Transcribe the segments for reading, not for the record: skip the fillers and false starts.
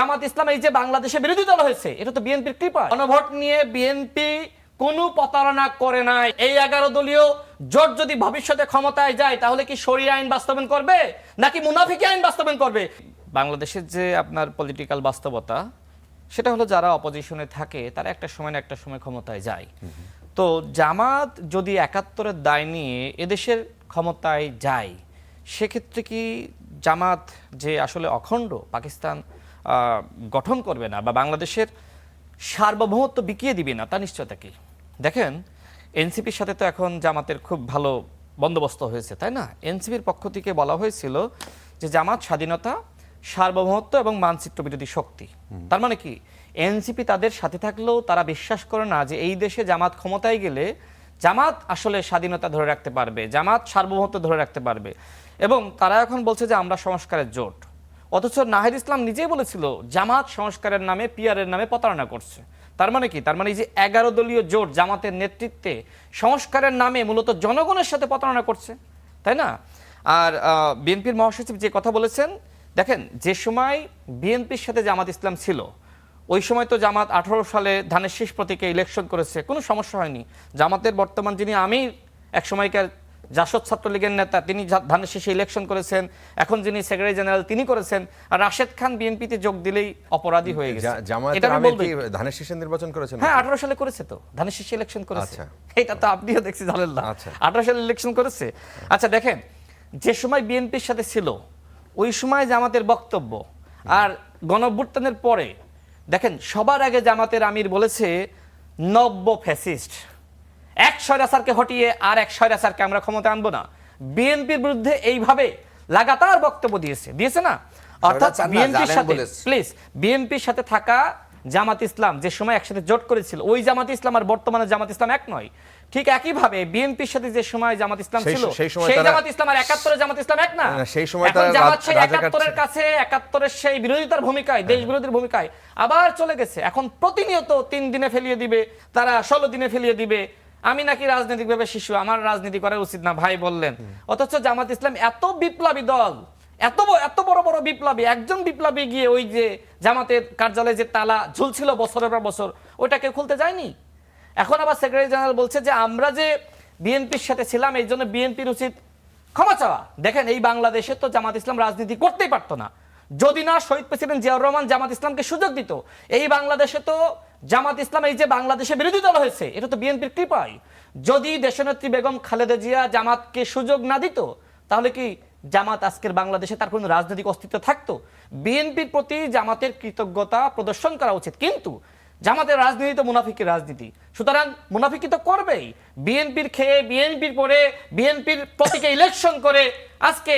জামাত ইসলাম এই যে বাংলাদেশে বিরোধী দল হয়েছে, এটা তো বিএনপির কৃপা। গণভোট নিয়ে বিএনপি কোনো প্রতারণা করে নাই। এই 11 দলীয় জোট যদি ভবিষ্যতে ক্ষমতায় যায় তাহলে কি শরিয়া আইন বাস্তবায়ন করবে নাকি মুনাফিকি আইন বাস্তবায়ন করবে? বাংলাদেশের যে আপনার পলিটিক্যাল বাস্তবতা, সেটা হলো যারা অপোজিশনে থাকে তারা একটা সময় না একটা সময় ক্ষমতায় যায়। তো জামাত যদি 71-এর দায় নিয়ে এদেশের ক্ষমতায় যায়, সেক্ষেত্রে কি জামাত যে আসলে অখণ্ড পাকিস্তান গঠন করবে না বা বাংলাদেশের সার্বভৌমত্ব বিকিয়ে দিবে না, তা নিশ্চয়তা কি? দেখেন, এনসিপির সাথে তো এখন জামাতের খুব ভালো বন্দোবস্ত হয়েছে, তাই না? এনসিপির পক্ষ থেকে বলা হয়েছিল যে জামাত স্বাধীনতা, সার্বভৌমত্ব এবং মানচিত্র বিরোধী শক্তি। তার মানে কি, এনসিপি তাদের সাথে থাকলেও তারা বিশ্বাস করে না যে এই দেশে জামাত ক্ষমতায় গেলে জামাত আসলে স্বাধীনতা ধরে রাখতে পারবে, জামাত সার্বভৌমত্ব ধরে রাখতে পারবে। এবং তারা এখন বলছে যে আমরা সংস্কারের জোট, অথচ নাহিদ ইসলাম নিজেই বলেছিল জামাত সংস্কারের নামে, পিয়ারের নামে প্রতারণা করছে। তার মানে কি? তার মানে এই যে 11 দলীয় জোট জামাতের নেতৃত্বে সংস্কারের নামে মূলত জনগণের সাথে প্রতারণা করছে, তাই না? আর বিএনপির মহাসচিব যে কথা বলেছেন, দেখেন, যে সময় বিএনপির সাথে জামাত ইসলাম ছিল ওই সময় তো জামাত 18 সালে ধানের শীষ প্রতীকে ইলেকশন করেছে, কোনো সমস্যা হয়নি। জামাতের বর্তমান যিনি আমির, এক সময়কার জাসদ ছাত্রলীগের নেতা, তিনি ধানের শীষে ইলেকশন করেছেন। এখন যিনি সেক্রেটারি জেনারেল তিনি করেছেন। আর রাশেদ খান বিএনপিতে যোগ দিলেই অপরাধী হয়ে গেছে। এটা আমি বলবো, ধানের শীষে নির্বাচন করেছেন? হ্যাঁ, 18 সালে করেছে, তো ধানের শীষে ইলেকশন করেছে। এটা তো আপনিও দেখছি জানেন না। 18 সালে ইলেকশন করেছে। আচ্ছা দেখেন, যে সময় বিএনপির সাথে ছিল ওই সময় জামাতের বক্তব্য, আর গণঅভ্যুত্থানের পরে দেখেন সবার আগে জামাতের আমির বলেছে নব্য ফ্যাসিস্ট, এক স্বৈরাচারকে হটিয়ে আর এক স্বৈরাচারকে আমরা ক্ষমতা আনবো না। বিএনপির বিরুদ্ধে এইভাবে লাগাতার বক্তব্য দিয়েছে না? অর্থাৎ বিএনপির সাথে, প্লিজ, বিএনপির সাথে থাকা জামাত ইসলাম যে সময় একসাথে জোট করেছিল, ওই জামাত ইসলাম আর বর্তমানে জামাত ইসলাম এক নয়। ঠিক একইভাবে বিএনপির সাথে যে সময় জামাত ইসলাম ছিল, সেই জামাত ইসলাম আর 71-এর জামাত ইসলাম এক না। সেই সময় জামাত সেই 71-এর কাছে, 71-এর সেই বিরোধিতার ভূমিকায়, দেশ বিরোধীর ভূমিকায় আবার চলে গেছে। এখন প্রতিনিয়ত 3 দিনে ফেলিয়ে দিবে, তারা 16 দিনে ফেলিয়ে দিবে। আমি নাকি রাজনৈতিকভাবে শিশু, আমার রাজনীতি করা উচিত না, ভাই বললেন। অথচ জামাত ইসলাম এত বিপ্লবী দল, এত বড় বড় বিপ্লবী, একজন বিপ্লবী গিয়ে ওই যে জামাতের কার্যালয়ে যে তালা ঝুলছিল বছরের পর বছর, ওটাকে খুলতে যায়নি। এখন আবার সেক্রেটারি জেনারেল বলছে যে আমরা যে বিএনপির সাথে ছিলাম এই জন্য বিএনপির উচিত ক্ষমা চাওয়া। দেখেন, এই বাংলাদেশে তো জামাত ইসলাম রাজনীতি করতেই পারতো না যদি না শহীদ প্রেসিডেন্ট জিয়াউর রহমান জামাত ইসলামকে সুযোগ দিত। এই বাংলাদেশে তো জামাত ইসলাম এই যে বাংলাদেশে বিরোধী দল হয়েছে, এটা তো বিএনপির কৃপায়। যদি দেশনেত্রী বেগম খালেদা জিয়া জামাতকে সুযোগ না দিত তাহলে কি জামাত আজকের বাংলাদেশে তার কোনো রাজনৈতিক অস্তিত্ব থাকতো? বিএনপির প্রতি জামাতের কৃতজ্ঞতা প্রদর্শন করা উচিত, কিন্তু জামাতের রাজনীতি তো মুনাফিকের রাজনীতি, সুতরাং মুনাফিকি তো করবেই। বিএনপির খেয়ে, বিএনপির পরে, বিএনপির প্রতীকে ইলেকশন করে আজকে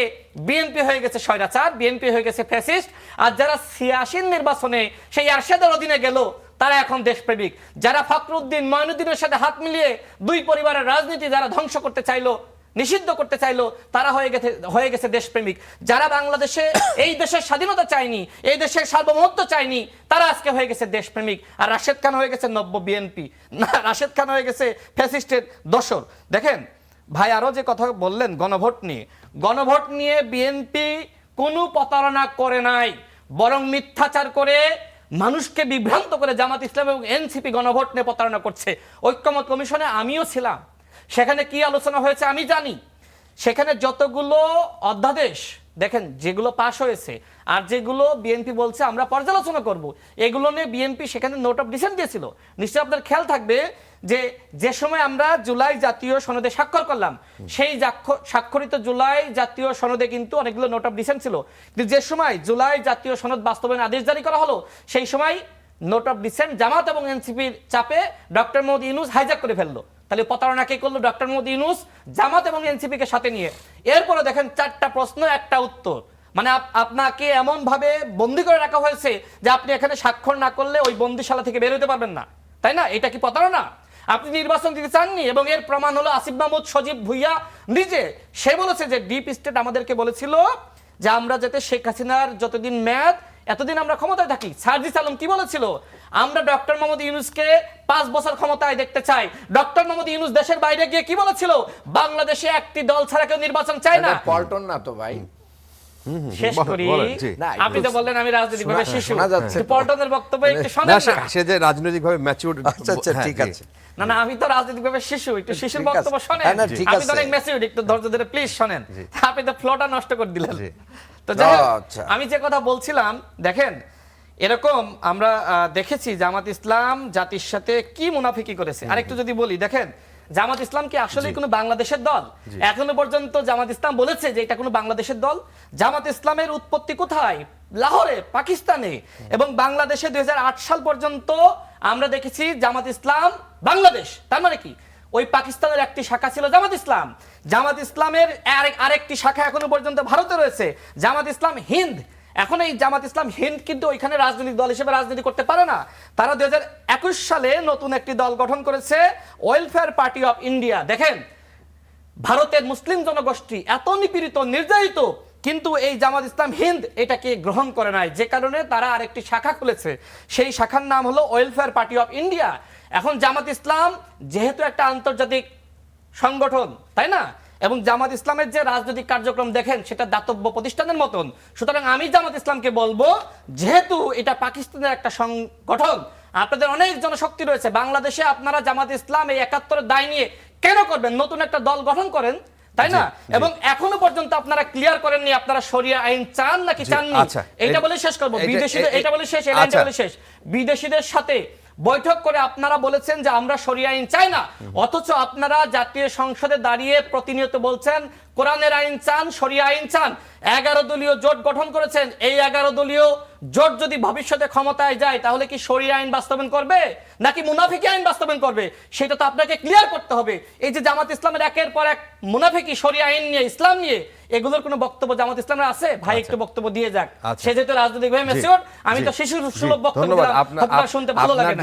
বিএনপি হয়ে গেছে স্বৈরাচার, বিএনপি হয়ে গেছে ফ্যাসিস্ট। আর যারা 86 নির্বাচনে সেই আরশেদের অধীনে গেল তারা এখন দেশপ্রেমিক। যারা ফখরুদ্দিন, মঈনুদ্দিনের সাথে হাত মিলিয়ে দুই পরিবারের রাজনীতি যারা ধ্বংস করতে চাইলো, নিষিদ্ধ করতে চাইলো, তারা হয়ে গেছে দেশপ্রেমিক। যারা বাংলাদেশে এই দেশের স্বাধীনতা চায়নি, এই দেশের সার্বভৌমত্ব চায়নি, তারা আজকে হয়ে গেছে দেশপ্রেমিক। আর রাশেদ খান হয়ে গেছে নব্য বিএনপি, না, রাশেদ খান হয়ে গেছে ফ্যাসিস্টের দোসর। দেখেন ভাই, আরো যে কথা বললেন গণভোট নিয়ে বিএনপি কোনো প্রতারণা করে নাই, বরং মিথ্যাচার করে মানুষকে বিভ্রান্ত করে জামাত ইসলাম এবং এনসিপি গণভোট নিয়ে প্রতারণা করছে। ঐক্যমত কমিশনে আমিও ছিলাম, সেখানে কি আলোচনা হয়েছে আমি জানি। সেখানে যতগুলো অধ্যাদেশ দেখেন যেগুলো পাশ হয়েছে আর যেগুলো বিএনপি বলছে আমরা পর্যালোচনা করব, এগুলো নিয়ে বিএনপি সেখানে নোট অফ ডিসেন্ট দিয়েছিল। নিশ্চয়ই আপনার খেয়াল থাকবে যে সময় আমরা জুলাই জাতীয় সনদে স্বাক্ষর করলাম, সেই স্বাক্ষরিত জুলাই জাতীয় সনদে কিন্তু অনেকগুলো নোট অফ ডিসেন্ট ছিল। কিন্তু যে সময় জুলাই জাতীয় সনদ বাস্তবায়ন আদেশ জারি করা হলো, সেই সময় নোট অফ ডিসেন্ট জামাত এবং এনসিপির চাপে ডক্টর মোহাম্মদ ইউনূস হাইজ্যাক করে ফেললো। তাহলে প্রতারণা কে করলো? ডক্টর মোহাম্মদ ইউনূস, জামাত এবং এনসিপিকে সাথে নিয়ে। এরপরে দেখেন 4টা প্রশ্ন, একটা উত্তর। মানে আপনাকে এমন ভাবে বন্দী করে রাখা হয়েছে যে আপনি এখানে স্বাক্ষর না করলে ওই বন্দিশালা থেকে বের হতে পারবেন না, তাই না? এটা কি প্রতারণা? আপনি নির্বাচন দিতে চাননি, এবং এর প্রমাণ হলো আসিফ মাহমুদ সজীব ভুইয়া নিজে, সে বলেছে যে ডিপ স্টেট আমাদেরকে বলেছিল যে আমরা যাতে শেখ হাসিনার যতদিন মেয়াদ এতদিন আমরা ক্ষমতায় থাকি। সার্জিস আলম কি বলেছিল? আমরা ডক্টর মোহাম্মদ ইউনূসকে 5 বছর ক্ষমতায় দেখতে চাই। ডক্টর মোহাম্মদ ইউনূস দেশের বাইরে গিয়ে কি বলেছিল? বাংলাদেশে একটি দল ছাড়া কেউ নির্বাচন চায় না। পল্টন না তো ভাই, শেষ করি। বলেন, জি। না, আপনি তো বললেন আমি রাজনৈতিকভাবে শিশু, শোনা যাচ্ছে একটু তো। পল্টনের বক্তব্য একটু না, শোনেন না। সে যে রাজনৈতিকভাবে ম্যাচিউরড। আচ্ছা আচ্ছা ঠিক আছে। না আমি তো রাজনৈতিকভাবে শিশু, একটু শিশুর ঠিক আছে। বক্তব্য শোনেন। হ্যাঁ, না, ঠিক আপনি তো আছে। অনেক ম্যাচিউরড, একটু ধৈর্য ধরে প্লিজ শোনেন। আপনি তো ফ্লোটা নষ্ট করে দিলেন। তো যাই হোক, আচ্ছা। আমি যে কথা বলছিলাম, দেখেন এরকম আমরা দেখেছি জামাত ইসলাম জাতির সাথে কি মুনাফিকি করেছে। আরেকটু যদি বলি, দেখেন জামাত ইসলাম কি আসলে কোনো বাংলাদেশের দল? এখনো পর্যন্ত জামাত ইসলাম বলেছে যে এটা কোনো বাংলাদেশের দল? জামাত ইসলামের উৎপত্তি কোথায়? লাহোরে, পাকিস্তানে। এবং বাংলাদেশে 2008 সাল পর্যন্ত আমরা দেখেছি জামাত ইসলাম বাংলাদেশ। তার মানে কি ওই পাকিস্তানের একটি শাখা ছিল জামাত ইসলাম। জামাত ইসলামের আরেকটি শাখা এখনো পর্যন্ত ভারতে রয়েছে, জামাত ইসলাম হিন্দ। এখন এই জামাত ইসলাম হিন্দ কিন্তু ওইখানে রাজনৈতিক দল হিসেবে রাজনীতি করতে পারে না। তারা 2021 সালে নতুন একটি দল গঠন করেছে, ওয়েলফেয়ার পার্টি অফ ইন্ডিয়া। দেখেন ভারতের মুসলিম জনগোষ্ঠী এত নিপীড়িত, নির্যাতিত, কিন্তু এই জামাত ইসলাম হিন্দ এটাকে গ্রহণ করে নাই, যে কারণে তারা আরেকটি শাখা খুলেছে। সেই শাখার নাম হলো ওয়েলফেয়ার পার্টি অফ ইন্ডিয়া। এখন জামাত ইসলাম যেহেতু একটা আন্তর্জাতিক সংগঠন, তাই না, এবং জামাত ইসলামের যে রাজনৈতিক কার্যক্রম দেখেন সেটা দাতব্য প্রতিষ্ঠানের মতন, সুতরাং আমি জামাত ইসলামকে বলবো যেহেতু এটা পাকিস্তানের একটা সংগঠন, আপনাদের অনেক জনশক্তি রয়েছে বাংলাদেশে, আপনারা জামাত ইসলাম এই 71-এর দায় নিয়ে কেন করবেন? নতুন একটা দল গঠন করেন, তাই না? এবং এখনো পর্যন্ত আপনারা ক্লিয়ার করেননি আপনারা শরিয়া আইন চান নাকি চাননি। আচ্ছা, এটা বলে শেষ করবো। বিদেশিদের, এটা বলে শেষ, এটা বলে শেষ। বিদেশিদের সাথে বৈঠক করে আপনারা বলেছেন যে আমরা শরিয়া আইন চাই না, অথচ আপনারা জাতীয় সংসদে দাঁড়িয়ে প্রতিনিয়ত বলছেন কোরআনের আইন চান, শরিয়া আইন চান। 11 দলীয় জোট গঠন করেছেন। এই 11 দলীয় জোট যদি ভবিষ্যতে ক্ষমতায় যায় তাহলে কি শরিয়া আইন বাস্তবায়ন করবে নাকি মুনাফিকি আইন বাস্তবায়ন করবে? সেটা তো আপনাকে ক্লিয়ার করতে হবে। এই যে জামাত ইসলামের একের পর এক মুনাফিকি শরিয়া আইন নিয়ে, ইসলাম নিয়ে, এগুলোর কোনো বক্তব্য জামাত ইসলামের আছে? ভাই একটু বক্তব্য দিয়ে যাক। সে যেহেতু রাজনৈতিকভাবে ম্যাচিউর, আমি তো শিশুর সুলভ বক্তব্য দিলাম, আপনারা শুনতে ভালো লাগে না।